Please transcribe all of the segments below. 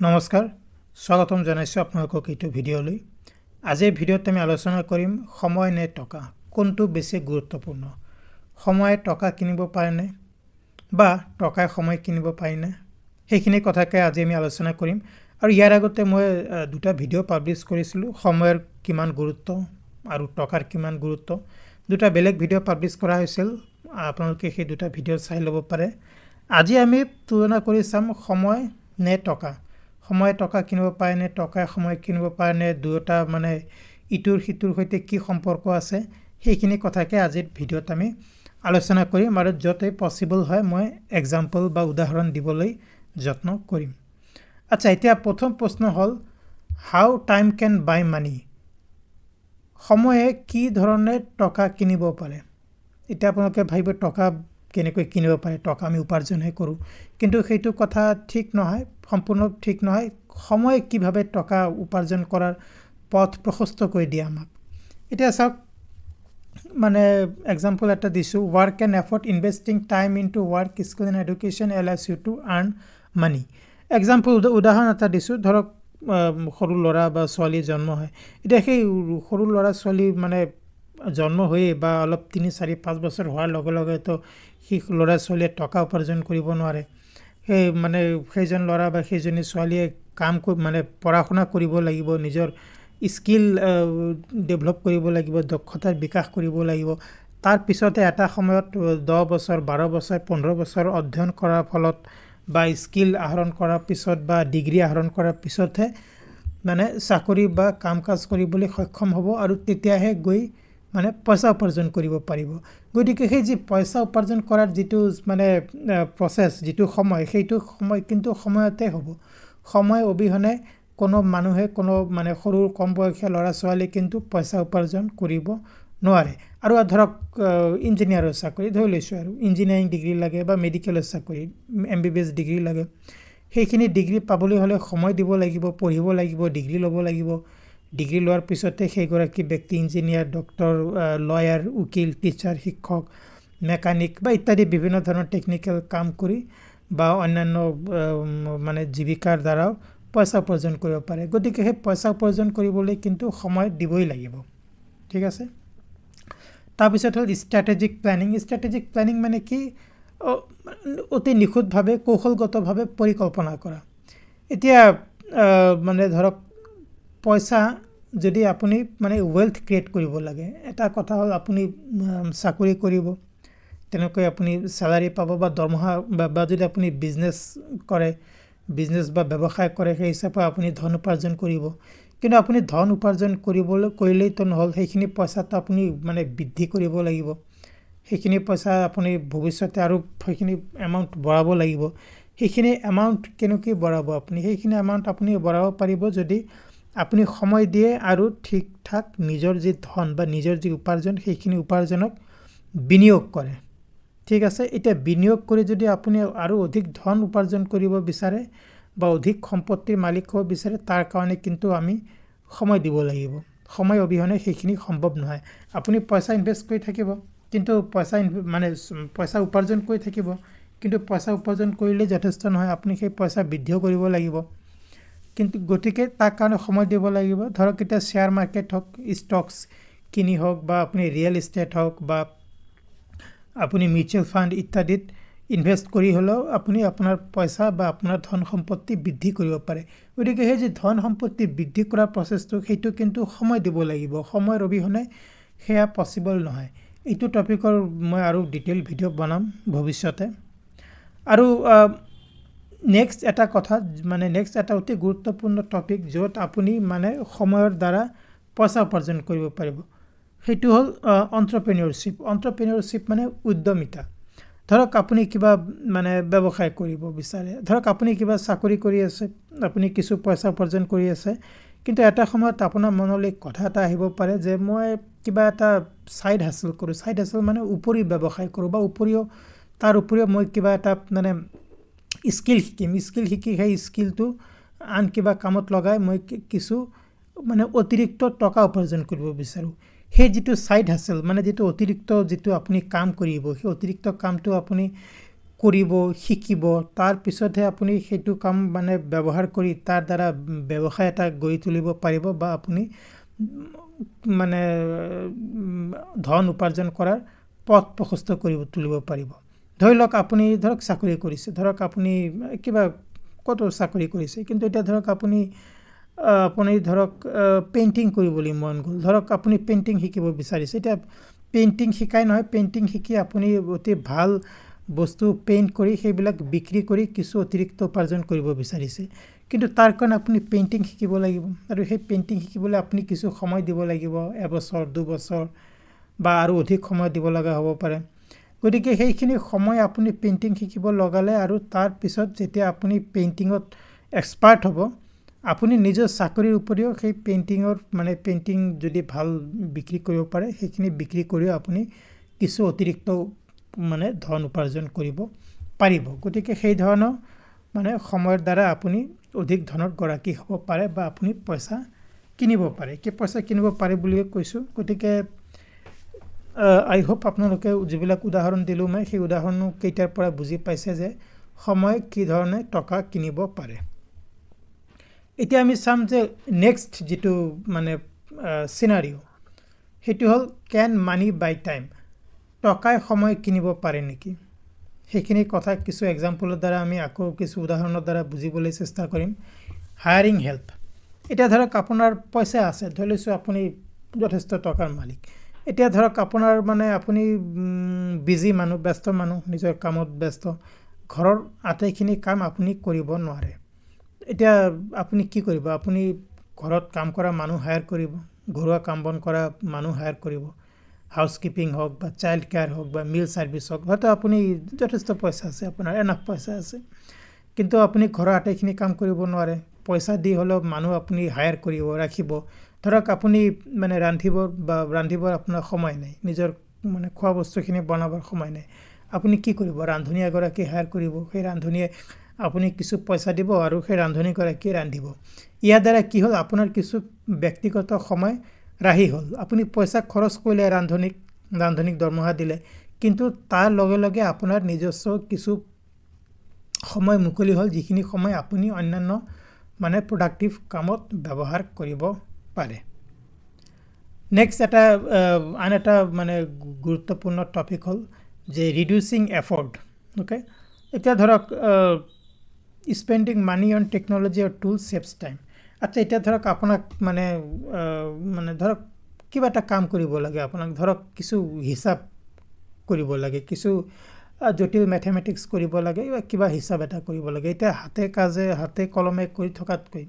নমস্কাৰ স্বাগতম জনাইছোঁ আপোনালোকক এইটো ভিডিঅ'লৈ। আজিৰ ভিডিঅ'ত আমি আলোচনা কৰিম সময় নে টকা, কোনটো বেছি গুৰুত্বপূৰ্ণ। সময়ে টকা কিনিব পাৰেনে বা টকাই সময় কিনিব পাৰেনে, সেইখিনি কথাকে আজি আমি আলোচনা কৰিম। আৰু ইয়াৰ আগতে মই দুটা ভিডিঅ' পাব্লিছ কৰিছিলোঁ, সময়ৰ কিমান গুৰুত্ব আৰু টকাৰ কিমান গুৰুত্ব। দুটা বেলেগ ভিডিঅ' পাব্লিছ কৰা হৈছিল, আপোনালোকে সেই দুটা ভিডিঅ' চাই ল'ব পাৰে। আজি আমি তুলনা কৰি চাম সময় নে টকা। সময় টকা কিনিব পাৰে নে টকাই সময় কিনিব পাৰে নে, দুয়োটা মানে ইটোৰ সিটোৰ সৈতে কি সম্পৰ্ক আছে, সেইখিনি কথাকে আজিৰ ভিডিঅ'ত আমি আলোচনা কৰিম। আৰু য'তে পচিবল হয় মই এক্সাম্পল বা উদাহৰণ দিবলৈ যত্ন কৰিম। আচ্ছা, এতিয়া প্ৰথম প্ৰশ্ন হ'ল হাউ টাইম কেন বাই মানি। সময়ে কি ধৰণে টকা কিনিব পাৰে। এতিয়া আপোনালোকে ভাবিব টকা কেনেকৈ কিনিব পাৰে, টকা আমি উপাৰ্জনহে কৰোঁ, কিন্তু সেইটো কথা ঠিক নহয়, সম্পূৰ্ণ ঠিক নহয়। সময় কিভাৱে টকা উপাৰ্জন কৰাৰ পথ প্ৰশস্ত কৰি দিয়ে আমাক। এতিয়া চাওক, মানে এক্সাম্পল এটা দিছোঁ, work and effort investing time into work skill and education allows you to earn money. Example উদাহৰণ এটা দিছোঁ, ধৰক সৰু ল'ৰা বা ছোৱালী জন্ম হয়। এতিয়া সেই সৰু ল'ৰা ছোৱালী মানে জন্ম হৈয়ে বা অলপ 3-4-5 বছৰ হোৱাৰ লগে লগেতো সেই ল'ৰা ছোৱালীয়ে টকা উপাৰ্জন কৰিব নোৱাৰে। সেইজন ল'ৰা বা সেইজনী ছোৱালীয়ে মানে পঢ়া শুনা কৰিব লাগিব, নিজৰ স্কিল ডেভেলপ কৰিব লাগিব, দক্ষতাৰ বিকাশ কৰিব লাগিব। তাৰপিছতে এটা সময়ত 10 বছৰ 12 বছৰ 15 বছৰ অধ্যয়ন কৰাৰ ফলত বা স্কিল আহৰণ কৰাৰ পিছত বা ডিগ্ৰী আহৰণ কৰাৰ পিছতহে মানে চাকৰি বা কাম কাজ কৰিবলৈ সক্ষম হ'ব, আৰু তেতিয়াহে গৈ মানে পইচা উপাৰ্জন কৰিব পাৰিব। গতিকে সেই যি পইচা উপাৰ্জন কৰাৰ যিটো মানে প্ৰচেছ, যিটো সময়, সেইটো সময় কিন্তু সময়তে হ'ব। সময় অবিহনে কোনো মানুহে কোনো মানে সৰু কম বয়সীয়া ল'ৰা ছোৱালী কিন্তু পইচা উপাৰ্জন কৰিব নোৱাৰে। আৰু ধৰক ইঞ্জিনিয়াৰৰ চাকৰি ধৰি লৈছোঁ, আৰু ইঞ্জিনিয়াৰিং ডিগ্ৰী লাগে বা মেডিকেলৰ চাকৰি MBBS ডিগ্ৰী লাগে। সেইখিনি ডিগ্ৰী পাবলৈ হ'লে সময় দিব লাগিব, পঢ়িব লাগিব, ডিগ্ৰী ল'ব লাগিব। ডিগ্ৰী লোৱাৰ পিছতে সেইগৰাকী ব্যক্তি ইঞ্জিনিয়াৰ, ডক্টৰ, লয়াৰ, উকিল, টিচাৰ, শিক্ষক, মেকানিক বা ইত্যাদি বিভিন্ন ধৰণৰ টেকনিকেল কাম কৰি বা অন্যান্য মানে জীৱিকাৰ দ্বাৰাও পইচা উপাৰ্জন কৰিব পাৰে। গতিকে সেই পইচা উপাৰ্জন কৰিবলৈ কিন্তু সময় দিবই লাগিব, ঠিক আছে। তাৰপিছত হ'ল ষ্ট্ৰেটেজিক প্লেনিং। ষ্ট্ৰেটেজিক প্লেনিং মানে কি, অতি নিখুঁতভাৱে কৌশলগতভাৱে পৰিকল্পনা কৰা। এতিয়া মানে ধৰক পইচা যদি আপুনি মানে ৱেলথ ক্ৰিয়েট কৰিব লাগে, এটা কথা হ'ল আপুনি চাকৰি কৰিব, তেনেকৈ আপুনি চেলাৰী পাব বা দৰমহা, বা যদি আপুনি বিজনেছ কৰে, বিজনেছ বা ব্যৱসায় কৰে, সেই হিচাপে আপুনি ধন উপাৰ্জন কৰিব। কিন্তু আপুনি ধন উপাৰ্জন কৰিলেইতো নহ'ল, সেইখিনি পইচাটো আপুনি মানে বৃদ্ধি কৰিব লাগিব। সেইখিনি পইচা আপুনি ভৱিষ্যতে আৰু সেইখিনি এমাউণ্ট বঢ়াব লাগিব। সেইখিনি এমাউণ্ট কেনেকৈ বঢ়াব আপুনি? সেইখিনি এমাউণ্ট আপুনি বঢ়াব পাৰিব যদি আপুনি সময় দিয়ে আৰু ঠিক ঠাক নিজৰ যি ধন বা নিজৰ যি উপাৰ্জন, সেইখিনি উপাৰ্জনক বিনিয়োগ কৰে, ঠিক আছে। এতিয়া বিনিয়োগ কৰি যদি আপুনি আৰু অধিক ধন উপাৰ্জন কৰিব বিচাৰে বা অধিক সম্পত্তিৰ মালিক হ'ব বিচাৰে, তাৰ কাৰণে কিন্তু আমি সময় দিব লাগিব। সময় অবিহনে সেইখিনি সম্ভৱ নহয়। আপুনি পইচা ইনভেষ্ট কৰি থাকিব, কিন্তু পইচা উপাৰ্জন কৰি থাকিব, কিন্তু পইচা উপাৰ্জন কৰিলে যথেষ্ট নহয়, আপুনি সেই পইচা বৃদ্ধিও কৰিব লাগিব। কিন্তু গতিকে তাৰ কাৰণে সময় দিব লাগিব। ধৰক এতিয়া শ্বেয়াৰ মাৰ্কেট হওক, ষ্টকছ কিনি হওক, বা আপুনি ৰিয়েল ইষ্টেট হওক, বা আপুনি মিউচুৱেল ফাণ্ড ইত্যাদিত ইনভেষ্ট কৰি হ'লেও আপুনি আপোনাৰ পইচা বা আপোনাৰ ধন সম্পত্তি বৃদ্ধি কৰিব পাৰে। গতিকে সেই যি ধন সম্পত্তি বৃদ্ধি কৰাৰ প্ৰচেছটো, সেইটো কিন্তু সময় দিব লাগিব। সময়ৰ অবিহনে সেয়া পচিবল নহয়। এইটো টপিকৰ মই আৰু ডিটেইল ভিডিঅ' বনাম ভৱিষ্যতে। আৰু নেক্সট এটা অতি গুৰুত্বপূৰ্ণ টপিক, য'ত আপুনি মানে সময়ৰ দ্বাৰা পইচা উপাৰ্জন কৰিব পাৰিব, সেইটো হ'ল এণ্ট্ৰপ্ৰেনিয়ৰশ্বিপ। এণ্ট্ৰপ্ৰেনিয়ৰশ্বিপ মানে উদ্যমিতা। ধৰক আপুনি কিবা মানে ব্যৱসায় কৰিব বিচাৰে, ধৰক আপুনি কিবা চাকৰি কৰি আছে, আপুনি কিছু পইচা উপাৰ্জন কৰি আছে, কিন্তু এটা সময়ত আপোনাৰ মনলৈ কথা এটা আহিব পাৰে যে মই কিবা এটা ছাইড হাছল কৰোঁ। ছাইড হাছল মানে উপৰি ব্যৱসায় কৰোঁ, বা তাৰ উপৰিও মই কিবা এটা মানে স্কিল শিকিম। স্কিল শিকি সেই স্কিলটো আন কিবা কামত লগাই মই কিছু মানে অতিৰিক্ত টকা উপাৰ্জন কৰিব বিচাৰোঁ। সেই যিটো ছাইড হাছল, মানে যিটো অতিৰিক্ত যিটো আপুনি কাম কৰিব, সেই অতিৰিক্ত কামটো আপুনি কৰিব শিকিব তাৰ পিছতহে আপুনি সেইটো কাম মানে ব্যৱহাৰ কৰি তাৰ দ্বাৰা ব্যৱসায় এটা গঢ়ি তুলিব পাৰিব বা আপুনি মানে ধন উপাৰ্জন কৰাৰ পথ প্ৰশস্ত কৰিব তুলিব পাৰিব। ধৰি লওক আপুনি ধৰক চাকৰি কৰিছে, ধৰক আপুনি কিবা কত চাকৰি কৰিছে, কিন্তু এতিয়া ধৰক আপুনি ধৰক পেইণ্টিং কৰিবলৈ মন গ'ল, ধৰক আপুনি পেইণ্টিং শিকিব বিচাৰিছে। এতিয়া পেইণ্টিং শিকাই নহয়, পেইণ্টিং শিকি আপুনি অতি ভাল বস্তু পেইণ্ট কৰি সেইবিলাক বিক্ৰী কৰি কিছু অতিৰিক্ত উপাৰ্জন কৰিব বিচাৰিছে, কিন্তু তাৰ কাৰণে আপুনি পেইণ্টিং শিকিব লাগিব আৰু সেই পেইণ্টিং শিকিবলৈ আপুনি কিছু সময় দিব লাগিব, এবছৰ 2 বছৰ বা আৰু অধিক সময় দিব লগা হ'ব পাৰে। গতিকে সেইখিনি সময় আপুনি পেইণ্টিং শিকিব লগালে আৰু তাৰ পিছত যেতিয়া আপুনি পেইণ্টিঙত এক্সপাৰ্ট হ'ব, আপুনি নিজৰ চাকৰিৰ উপৰিও সেই পেইণ্টিঙৰ মানে পেইণ্টিং যদি ভাল বিক্ৰী কৰিব পাৰে, সেইখিনি বিক্ৰী কৰিও আপুনি কিছু অতিৰিক্ত মানে ধন উপাৰ্জন কৰিব পাৰিব। গতিকে সেই ধৰণৰ মানে সময়ৰ দ্বাৰা আপুনি অধিক ধনৰ গৰাকী হ'ব পাৰে বা আপুনি পইচা কিনিব পাৰে। কি পইচা কিনিব পাৰে বুলিয়ে কৈছোঁ। গতিকে আই হোপ আপোনালোকে যিবিলাক উদাহৰণ দিলোঁ মই, সেই উদাহৰণ কেইটাৰ পৰা বুজি পাইছে যে সময় কি ধৰণে টকা কিনিব পাৰে। এতিয়া আমি চাম যে নেক্সট যিটো মানে চিনাৰিঅ' সেইটো হ'ল কেন মানি বাই টাইম, টকাই সময় কিনিব পাৰে নেকি? সেইখিনি কথা কিছু এক্সাম্পলৰ দ্বাৰা আমি আকৌ কিছু উদাহৰণৰ দ্বাৰা বুজিবলৈ চেষ্টা কৰিম। হায়াৰিং হেল্প, এতিয়া ধৰক আপোনাৰ পইচা আছে, ধৰি লৈছোঁ আপুনি যথেষ্ট টকাৰ মালিক। এতিয়া ধৰক আপোনাৰ মানে আপুনি বিজি মানুহ, ব্যস্ত মানুহ, নিজৰ কামত ব্যস্ত, ঘৰৰ আটাইখিনি কাম আপুনি কৰিব নোৱাৰে। এতিয়া আপুনি কি কৰিব? আপুনি ঘৰত কাম কৰা মানুহ হায়াৰ কৰিব, ঘৰুৱা কাম বন কৰা মানুহ হায়াৰ কৰিব, হাউচকিপিং হওক বা চাইল্ড কেয়াৰ হওক বা মিল ছাৰ্ভিচ হওক। হয়তো আপুনি যথেষ্ট পইচা আছে, আপোনাৰ এনাফ পইচা আছে, কিন্তু আপুনি ঘৰৰ আটাইখিনি কাম কৰিব নোৱাৰে। পইচা দি হ'লেও মানুহ আপুনি হায়াৰ কৰিব, ৰাখিব। ধৰক আপুনি মানে ৰান্ধিবৰ আপোনাৰ সময় নাই, নিজৰ মানে খোৱা বস্তুখিনি বনাবৰ সময় নাই। আপুনি কি কৰিব? ৰান্ধনী এগৰাকী হায়াৰ কৰিব, সেই ৰান্ধনীয়ে আপুনি কিছু পইচা দিব আৰু সেই ৰান্ধনীগৰাকীয়ে ৰান্ধিব। ইয়াৰ দ্বাৰা কি হ'ল? আপোনাৰ কিছু ব্যক্তিগত সময় ৰাহি হ'ল। আপুনি পইচা খৰচ কৰিলে ৰান্ধনীক দৰমহা দিলে, কিন্তু তাৰ লগে লগে আপোনাৰ নিজস্ব কিছু সময় মুকলি হ'ল, যিখিনি সময় আপুনি অন্যান্য মানে প্ৰডাক্টিভ কামত ব্যৱহাৰ কৰিব পাৰে। নেক্সট আন এটা মানে গুৰুত্বপূৰ্ণ টপিক হ'ল যে ৰিডিউচিং এফৰ্ট। অ'কে, এতিয়া ধৰক spending money on technology or tool saves time. আচ্ছা, এতিয়া ধৰক আপোনাক মানে ধৰক কিবা এটা কাম কৰিব লাগে, আপোনাক ধৰক কিছু হিচাপ কৰিব লাগে, কিছু জটিল মেথমেটিক্স কৰিব লাগে, কিবা হিচাপ এটা কৰিব লাগে। এতিয়া হাতে কলমে কৰি থকাতকৈ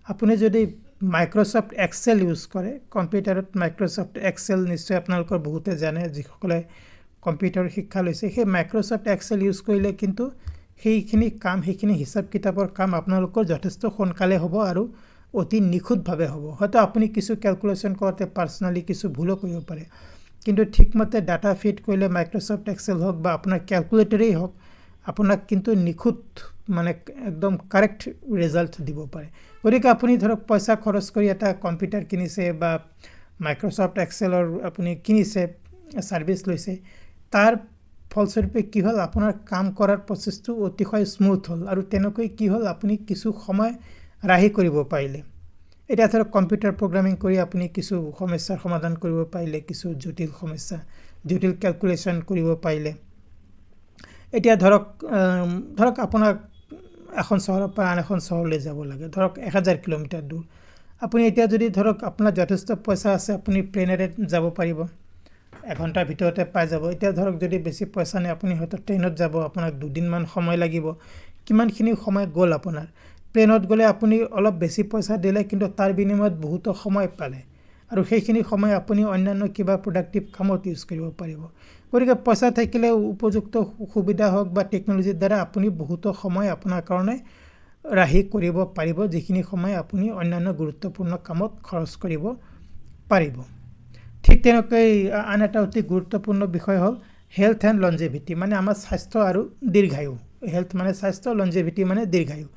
আপুনি যদি মাইক্ৰ'ছফ্ট এক্সেল ইউজ কৰে, কম্পিউটাৰত মাইক্ৰ'ছফ্ট এক্সেল নিশ্চয় আপোনালোকৰ বহুতে জানে, যিসকলে কম্পিউটাৰ শিক্ষা লৈছে। সেই মাইক্ৰ'ছফ্ট এক্সেল ইউজ কৰিলে কিন্তু সেইখিনি হিচাপ কিতাপৰ কাম আপোনালোকৰ যথেষ্ট সোনকালে হ'ব আৰু অতি নিখুঁতভাৱে হ'ব। হয়তো আপুনি কিছু কেলকুলেশ্যন কৰোঁতে পাৰ্চনেলি কিছু ভুলো কৰিব পাৰে, কিন্তু ঠিকমতে ডাটা ফিট কৰিলে মাইক্ৰ'ছফ্ট এক্সেল হওক বা আপোনাৰ কেলকুলেটৰেই হওক, আপোনাক কিন্তু নিখুঁত মানে একদম কাৰেক্ট ৰিজাল্ট দিব পাৰে। গতিকে আপুনি ধৰক পইচা খৰচ কৰি এটা কম্পিউটাৰ কিনিছে বা মাইক্ৰ'ছফ্ট এক্সেলৰ আপুনি কিনিছে, ছাৰ্ভিচ লৈছে, তাৰ ফলস্বৰূপে কি হ'ল? আপোনাৰ কাম কৰাৰ প্ৰচেছটো অতিশয় স্মুথ হ'ল আৰু তেনেকৈ কি হ'ল? আপুনি কিছু সময় ৰাহি কৰিব পাৰিলে। এতিয়া ধৰক কম্পিউটাৰ প্ৰগ্ৰামিং কৰি আপুনি কিছু সমস্যাৰ সমাধান কৰিব পাৰিলে, কিছু জটিল কেলকুলেশ্যন কৰিব পাৰিলে। এতিয়া ধৰক আপোনাক এখন চহৰৰ পৰা আন এখন চহৰলৈ যাব লাগে, ধৰক 1000 কিলোমিটাৰ দূৰ। আপুনি এতিয়া যদি ধৰক আপোনাৰ যথেষ্ট পইচা আছে, আপুনি প্লেনেৰে যাব পাৰিব, এঘণ্টাৰ ভিতৰতে পাই যাব। এতিয়া ধৰক যদি বেছি পইচা নাই, আপুনি হয়তো ট্ৰেইনত যাব, আপোনাক 2 দিনমান সময় লাগিব। কিমানখিনি সময় গ'ল আপোনাৰ? প্লেনত গ'লে আপুনি অলপ বেছি পইচা দিলে, কিন্তু তাৰ বিনিময়ত বহুতো সময় পালে আৰু সেইখিনি সময় আপুনি অন্যান্য কিবা প্ৰডাক্টিভ কামত ইউজ কৰিব পাৰিব। গতিকে পইচা থাকিলে উপযুক্ত সুবিধা হওক বা টেকন'লজিৰ দ্বাৰা আপুনি বহুতো সময় আপোনাৰ কাৰণে ৰাহি কৰিব পাৰিব, যিখিনি সময় আপুনি অন্যান্য গুৰুত্বপূৰ্ণ কামত খৰচ কৰিব পাৰিব। ঠিক তেনেকৈ আন এটা অতি গুৰুত্বপূৰ্ণ বিষয় হ'ল হেল্থ এণ্ড লনজেভিটি, মানে আমাৰ স্বাস্থ্য আৰু দীৰ্ঘায়ু। হেল্থ মানে স্বাস্থ্য, লনজেভিটি মানে দীৰ্ঘায়ু।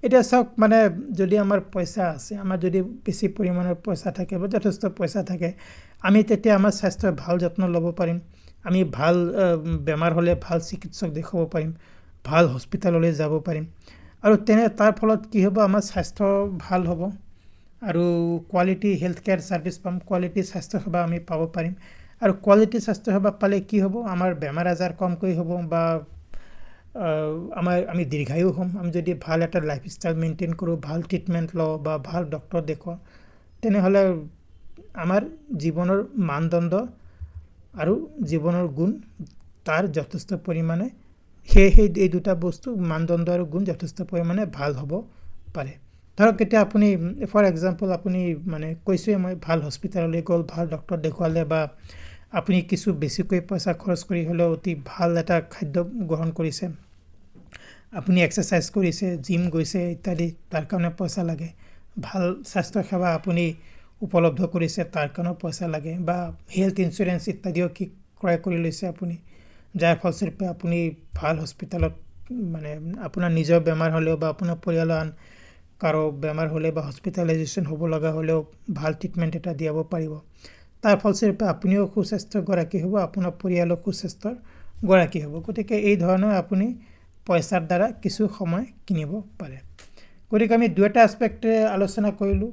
এতিয়া চাওক, মানে যদি আমাৰ পইচা আছে, আমাৰ যদি বেছি পৰিমাণৰ পইচা থাকে বা যথেষ্ট পইচা থাকে, আমি তেতিয়া আমাৰ স্বাস্থ্যৰ ভাল যত্ন ল'ব পাৰিম। আমি ভাল বেমাৰ হ'লে ভাল চিকিৎসক দেখাব পাৰিম, ভাল হস্পিটেললৈ যাব পাৰিম আৰু তাৰ ফলত কি হ'ব, আমাৰ স্বাস্থ্য ভাল হ'ব আৰু কোৱালিটি হেল্থ কেয়াৰ ছাৰ্ভিচ পাম, কোৱালিটি স্বাস্থ্যসেৱা আমি পাব পাৰিম আৰু কোৱালিটি স্বাস্থ্যসেৱা পালে কি হ'ব, আমাৰ বেমাৰ আজাৰ কমকৈ হ'ব বা আমি দীৰ্ঘায়ু হ'ম। আমি যদি ভাল এটা লাইফষ্টাইল মেইনটেইন কৰোঁ, ভাল ট্ৰিটমেণ্ট লওঁ বা ভাল ডক্টৰ দেখুৱাওঁ, তেনেহ'লে আমাৰ জীৱনৰ মানদণ্ড আৰু জীৱনৰ গুণ তাৰ যথেষ্ট পৰিমাণে সেই এই দুটা বস্তু মানদণ্ড আৰু গুণ যথেষ্ট পৰিমাণে ভাল হ'ব পাৰে। ধৰক এতিয়া আপুনি ফৰ এক্সাম্পল আপুনি কৈছোঁৱে মই, ভাল হস্পিটেললৈ গ'ল, ভাল ডক্টৰ দেখুৱালে বা আপুনি কিছু বেছিকৈ পইচা খৰচ কৰি হ'লেও অতি ভাল এটা খাদ্য গ্ৰহণ কৰিছে, আপুনি এক্সাৰচাইজ কৰিছে, জিম গৈছে ইত্যাদি, তাৰ কাৰণে পইচা লাগে। ভাল স্বাস্থ্যসেৱা আপুনি উপলব্ধ কৰিছে, তাৰ কাৰণেও পইচা লাগে বা হেল্থ ইঞ্চুৰেঞ্চ ইত্যাদিও কি ক্ৰয় কৰি লৈছে আপুনি, যাৰ ফলস্বৰূপে আপুনি ভাল হস্পিটেলত আপোনাৰ নিজৰ বেমাৰ হ'লেও বা আপোনাৰ পৰিয়ালৰ আন কাৰো বেমাৰ হ'লে বা হস্পিটেলাইজেশ্যন হ'ব লগা হ'লেও ভাল ট্ৰিটমেণ্ট এটা দিয়াব পাৰিব। তাৰ ফলস্বৰূপে আপুনিও সুস্বাস্থ্যৰ গৰাকী হ'ব, আপোনাৰ পৰিয়ালৰ সুস্বাস্থ্যৰ গৰাকী হ'ব। গতিকে এই ধৰণে আপুনি পইচাৰ দ্বাৰা কিছু সময় কিনিব পাৰে। গতিকে আমি দুটা এছপেক্টেৰে আলোচনা কৰিলোঁ,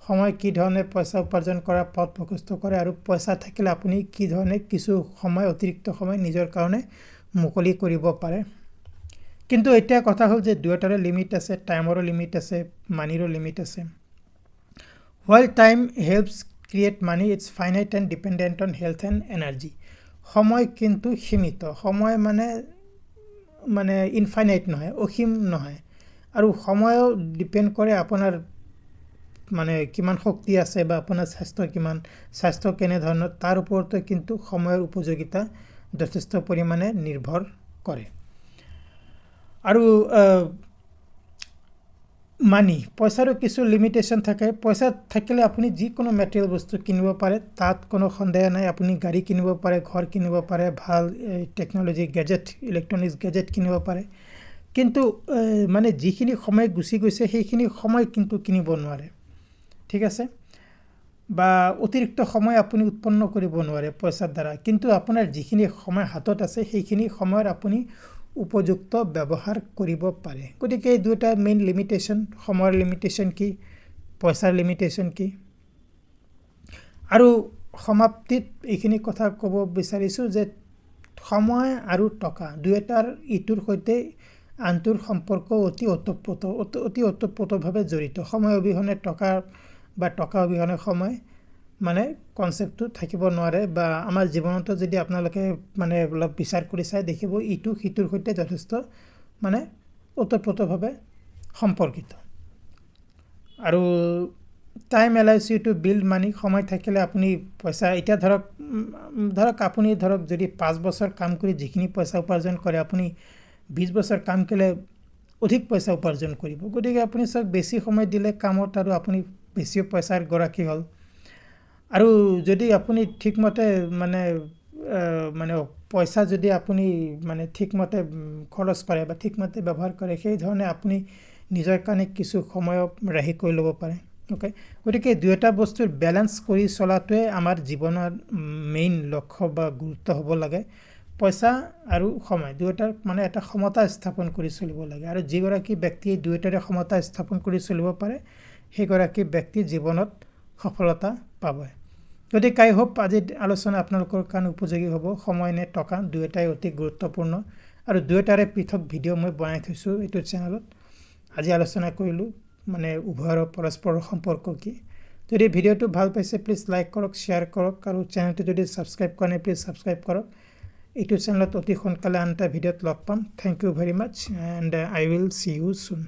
সময় কি ধৰণে পইচা উপাৰ্জন কৰা পথ প্ৰশস্ত কৰে আৰু পইচা থাকিলে আপুনি কি ধৰণে কিছু সময় অতিৰিক্ত সময় নিজৰ কাৰণে মুকলি কৰিব পাৰে। কিন্তু এতিয়া কথা হ'ল যে দুয়োটাৰে লিমিট আছে, টাইমৰো লিমিট আছে, মানিৰো লিমিট আছে। While time helps create money, it's finite and dependent on health and energy. সময় কিন্তু সীমিত, সময় মানে ইনফাইনাইট নহয়, অসীম নহয় আৰু সময়ও ডিপেণ্ড কৰে আপোনাৰ কিমান শক্তি আছে বা আপোনাৰ স্বাস্থ্য কেনেধৰণৰ, তাৰ ওপৰতে কিন্তু সময়ৰ উপযোগিতা যথেষ্ট পৰিমাণে নিৰ্ভৰ কৰে। আৰু পইচাৰো কিছু লিমিটেশ্যন থাকে। পইচা থাকিলে আপুনি যিকোনো মেটেৰিয়েল বস্তু কিনিব পাৰে, তাত কোনো সন্দেহ নাই। আপুনি গাড়ী কিনিব পাৰে, ঘৰ কিনিব পাৰে, ভাল টেকন'লজি গেজেট, ইলেক্ট্ৰনিক্স গেজেট কিনিব পাৰে। কিন্তু যিখিনি সময় গুচি গৈছে সেইখিনি সময় কিন্তু কিনিব নোৱাৰে, ঠিক আছে, বা অতিৰিক্ত সময় আপুনি উৎপন্ন কৰিব নোৱাৰে পইচাৰ দ্বাৰা। কিন্তু আপোনাৰ যিখিনি সময় হাতত আছে সেইখিনি সময়ত আপুনি উপযুক্ত ব্যৱহাৰ কৰিব পাৰে। গতিকে এই দুটা মেইন লিমিটেশ্যন, সময়ৰ লিমিটেশ্যন কি, পইচাৰ লিমিটেশ্যন কি। আৰু সমাপ্তিত এইখিনি কথা ক'ব বিচাৰিছোঁ যে সময় আৰু টকা দুয়োটাৰ ইটোৰ সৈতে আনটোৰ সম্পৰ্ক অতি ওতপ্ৰোতভাৱে জড়িত। সময় অবিহনে টকা বা টকা অবিহনে সময় কনচেপ্টটো থাকিব নোৱাৰে। বা আমাৰ জীৱনতো যদি আপোনালোকে অলপ বিচাৰ কৰি চাই দেখিব, ইটো সিটোৰ সৈতে যথেষ্ট ওতপ্ৰোতভাৱে সম্পৰ্কিত। আৰু টাইম এলাউজ ইউ টু বিল্ড মানি, সময় থাকিলে আপুনি পইচা, এতিয়া ধৰক আপুনি যদি 5 বছৰ কাম কৰি যিখিনি পইচা উপাৰ্জন কৰে, আপুনি 20 বছৰ কাম কৰিলে অধিক পইচা উপাৰ্জন কৰিব। গতিকে আপুনি চাওক, বেছি সময় দিলে কামত আৰু আপুনি বেছি পইচাৰ গৰাকী হ'ল। আৰু যদি আপুনি ঠিকমতে পইচা যদি আপুনি ঠিকমতে খৰচ কৰে বা ঠিকমতে ব্যৱহাৰ কৰে, সেই ধৰণে আপুনি নিজৰ কাৰণে কিছু সময় ৰাহি কৰি ল'ব পাৰে। অ'কে, গতিকে দুয়োটা বস্তুৰ বেলেঞ্চ কৰি চলাটোৱে আমাৰ জীৱনৰ মেইন লক্ষ্য বা গুৰুত্ব হ'ব লাগে। পইচা আৰু সময় দুয়োটাৰ এটা সমতা স্থাপন কৰি চলিব লাগে। আৰু যিগৰাকী ব্যক্তিয়ে দুয়োটাৰে সমতা স্থাপন কৰি চলিব পাৰে, সেইগৰাকী ব্যক্তি জীৱনত সফলতা পাবই। গতিকে আই হোপ আজিৰ আলোচনা আপোনালোকৰ কাৰণে উপযোগী হ'ব। সময় নে টকা দুয়োটাই অতি গুৰুত্বপূৰ্ণ আৰু দুয়োটাৰে পৃথক ভিডিঅ' মই বনাই থৈছোঁ এইটো চেনেলত। আজি আলোচনা কৰিলোঁ উভয়ৰ পৰস্পৰৰ সম্পৰ্ক কি। যদি ভিডিঅ'টো ভাল পাইছে প্লিজ লাইক কৰক, শ্বেয়াৰ কৰক আৰু চেনেলটো যদি ছাবস্ক্ৰাইব কৰা নাই প্লিজ ছাবস্ক্ৰাইব কৰক। এইটো চেনেলত অতি সোনকালে আন এটা ভিডিঅ'ত লগ পাম। Thank you very much and I will see you চুন।